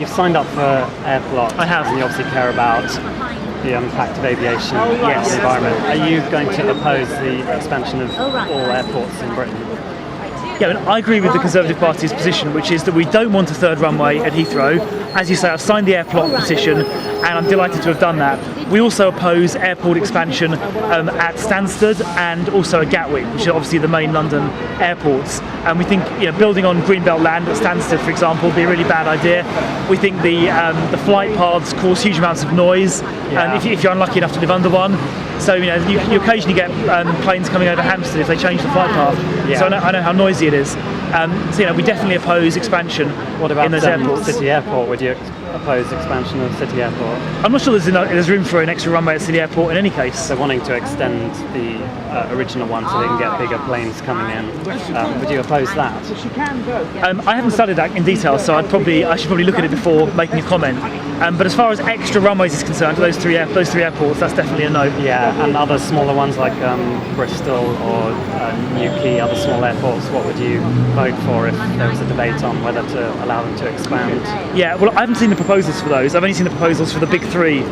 You've signed up for Airplot. I have. And you obviously care about the impact of aviation on the environment. Are you going to oppose the expansion of all airports in Britain? Yeah, I agree with the Conservative Party's position, which is that we don't want a third runway at Heathrow. As you say, I've signed the Airplot petition, and I'm delighted to have done that. We also oppose airport expansion at Stansted and also at Gatwick, which are obviously the main London airports. And we think, building on Greenbelt land at Stansted, for example, would be a really bad idea. We think the flight paths cause huge amounts of noise, if you're unlucky enough to live under one. So you occasionally get planes coming over Hampstead if they change the flight path. Yeah. So I know how noisy it is. So we definitely oppose expansion. What about in those airports? City Airport? Would you oppose expansion of City Airport? I'm not sure there's room for an extra runway at City Airport in any case. They're wanting to extend the original one so they can get bigger planes coming in. Would you oppose that? I haven't studied that in detail, so I should probably look at it before making a comment. But as far as extra runways is concerned, those three airports, that's definitely a no. Yeah, and other smaller ones like Bristol or Newquay, other small airports, what would you vote for if there was a debate on whether to allow them to expand? Yeah, well, I haven't seen the proposals for those. I've only seen the proposals for the big three,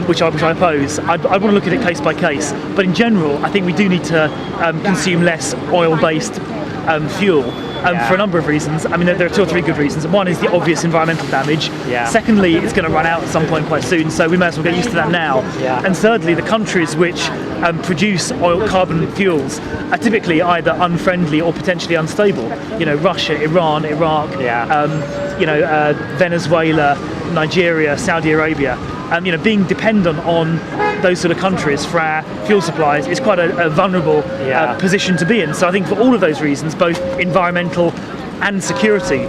which I oppose. I want to look at it case by case. But in general, I think we do need to consume less oil-based fuel. For a number of reasons. I mean, there are two or three good reasons. One is the obvious environmental damage. Yeah. Secondly, it's going to run out at some point quite soon, so we may as well get used to that now. Yeah. And thirdly, the countries which produce carbon fuels are typically either unfriendly or potentially unstable. Russia, Iran, Iraq, Venezuela, Nigeria, Saudi Arabia. Being dependent on those sort of countries for our fuel supplies is quite a vulnerable position to be in. So I think for all of those reasons, both environmental and security,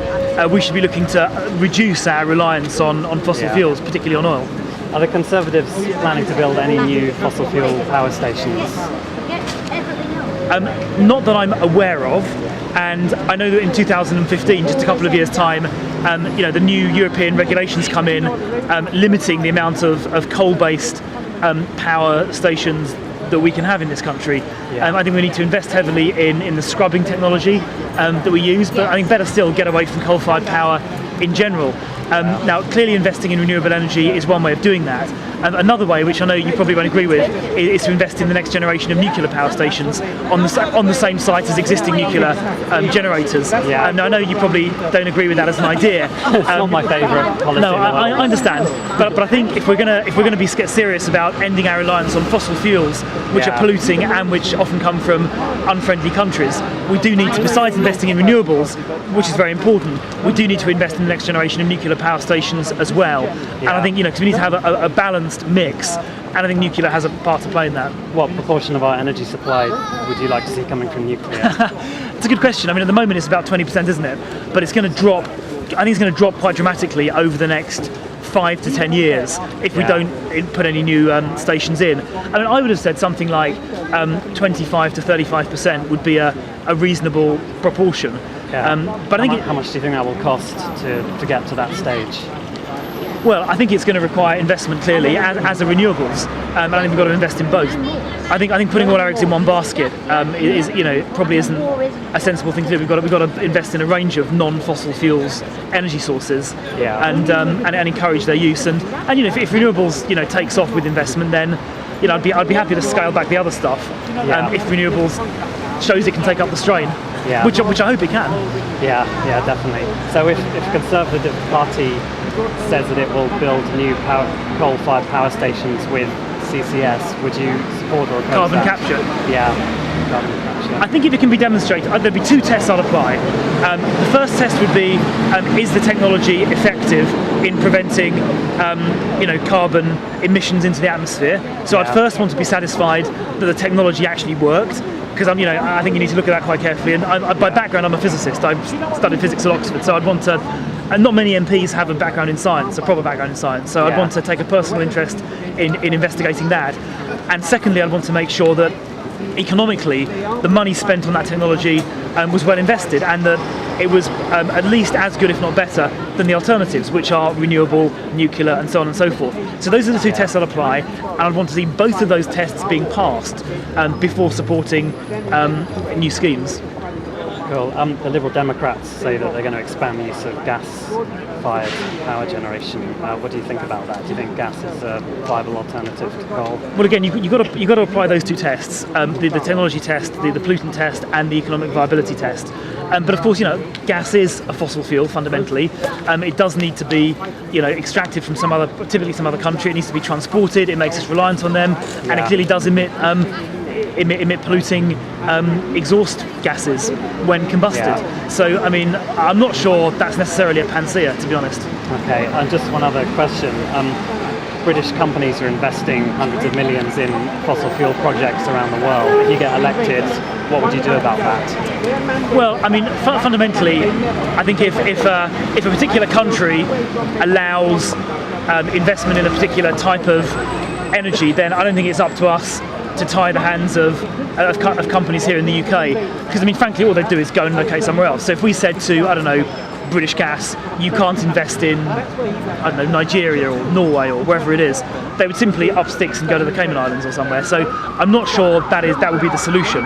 we should be looking to reduce our reliance on fossil fuels, particularly on oil. Are the Conservatives planning to build any new fossil fuel power stations? Not that I'm aware of. And I know that in 2015, just a couple of years' time, the new European regulations come in, limiting the amount of coal-based power stations that we can have in this country. I think we need to invest heavily in the scrubbing technology that we use, but I think better still get away from coal-fired power in general. Now, clearly investing in renewable energy is one way of doing that. Another way, which I know you probably won't agree with, is to invest in the next generation of nuclear power stations on the same site as existing nuclear generators. Yeah. And I know you probably don't agree with that as an idea. It's not my favourite policy. No, I understand, but I think if we're gonna be serious about ending our reliance on fossil fuels, which are polluting and which often come from unfriendly countries, we do need to, besides investing in renewables, which is very important, we do need to invest in the next generation of nuclear power stations as well. And I think because we need to have a balanced mix, and I think nuclear has a part to play in that. What proportion of our energy supply would you like to see coming from nuclear? It's a good question. I mean, at the moment it's about 20%, isn't it? But it's going to drop. I think it's going to drop quite dramatically over the next 5 to 10 years if we don't put any new stations in. I mean, I would have said something like 25 to 35% would be a reasonable proportion. Yeah. But I think how much do you think that will cost to get to that stage? Well, I think it's going to require investment clearly, as are renewables, and I think we've got to invest in both. I think putting all our eggs in one basket is probably isn't a sensible thing to do. We've got to invest in a range of non-fossil fuels energy sources, and encourage their use. And if renewables takes off with investment, then I'd be happy to scale back the other stuff. If renewables shows it can take up the strain. Which I hope it can. Yeah, definitely. So if Conservative Party says that it will build new coal-fired power stations with CCS, would you support or oppose carbon that? capture? Yeah, carbon capture. I think if it can be demonstrated, there'd be two tests I'd apply. The first test would be, is the technology effective in preventing carbon emissions into the atmosphere? So I'd first want to be satisfied that the technology actually worked. Because I think you need to look at that quite carefully. And by background, I'm a physicist. I've studied physics at Oxford, so I'd want to. And not many MPs have a background in science, a proper background in science. So I'd want to take a personal interest in investigating that. And secondly, I'd want to make sure that economically, the money spent on that technology was well invested, and that it was at least as good, if not better, than the alternatives, which are renewable, nuclear, and so on and so forth. So those are the two tests I'll apply, and I'd want to see both of those tests being passed before supporting new schemes. Cool. The Liberal Democrats say that they're going to expand the use of gas-fired power generation. What do you think about that? Do you think gas is a viable alternative to coal? Well, again, you've got to apply those two tests: the technology test, the pollutant test, and the economic viability test. But of course, gas is a fossil fuel fundamentally. It does need to be, extracted from typically some other country. It needs to be transported. It makes us reliant on them, and it clearly does emit polluting exhaust gases when combusted. Yeah. So, I'm not sure that's necessarily a panacea, to be honest. Okay, and just one other question. British companies are investing hundreds of millions in fossil fuel projects around the world. If you get elected, what would you do about that? Well, fundamentally, I think if a particular country allows investment in a particular type of energy, then I don't think it's up to us to tie the hands of companies here in the UK. Because, frankly, all they do is go and locate somewhere else. So if we said to, British Gas, you can't invest in, Nigeria or Norway or wherever it is, they would simply up sticks and go to the Cayman Islands or somewhere. So I'm not sure that would be the solution.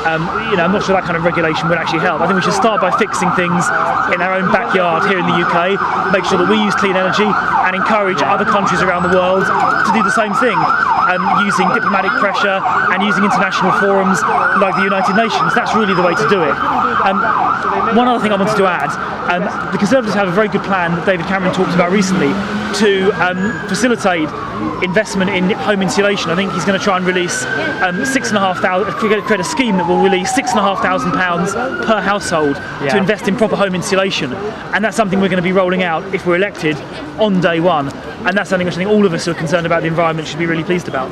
I'm not sure that kind of regulation would actually help. I think we should start by fixing things in our own backyard here in the UK, make sure that we use clean energy and encourage other countries around the world to do the same thing, using diplomatic pressure and using international forums like the United Nations. That's really the way to do it. One other thing I wanted to add, the Conservatives have a very good plan that David Cameron talked about recently to facilitate investment in home insulation. I think he's going to try and release create a scheme that will release £6,500 per household to invest in proper home insulation, and that's something we're going to be rolling out if we're elected on day one, and that's something which I think all of us who are concerned about the environment should be really pleased about.